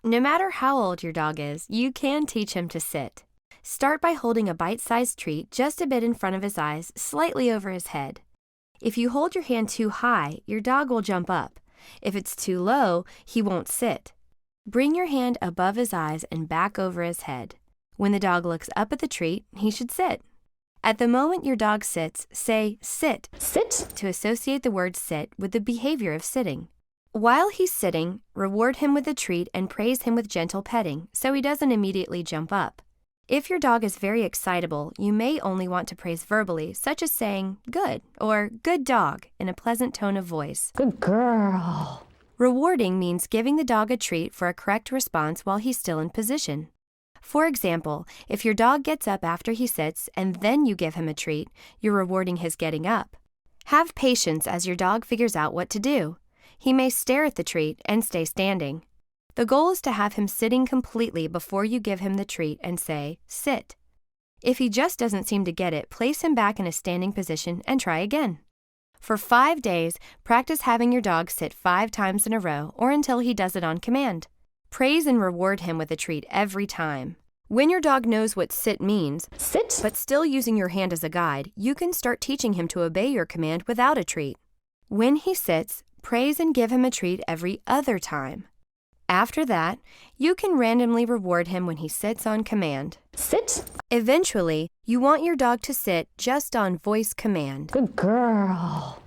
No matter how old your dog is, you can teach him to sit. Start by holding a bite-sized treat just a bit in front of his eyes, slightly over his head. If you hold your hand too high, your dog will jump up. If it's too low, he won't sit. Bring your hand above his eyes and back over his head. When the dog looks up at the treat, he should sit. At the moment your dog sits, say sit, Sit. to associate the word sit with the behavior of sitting. While he's sitting, reward him with a treat and praise him with gentle petting so he doesn't immediately jump up. If your dog is very excitable, you may only want to praise verbally, such as saying good or good dog in a pleasant tone of voice. Good girl. Rewarding means giving the dog a treat for a correct response while he's still in position. For example, if your dog gets up after he sits and then you give him a treat, you're rewarding his getting up. Have patience as your dog figures out what to do. He may stare at the treat and stay standing. The goal is to have him sitting completely before you give him the treat and say, sit. If he just doesn't seem to get it, place him back in a standing position and try again. For 5 days, practice having your dog sit 5 times in a row or until he does it on command. Praise and reward him with a treat every time. When your dog knows what sit means, Sit. but still using your hand as a guide, you can start teaching him to obey your command without a treat. When he sits, praise and give him a treat every other time. After that, you can randomly reward him when he sits on command. Sit. Eventually, you want your dog to sit just on voice command. Good girl.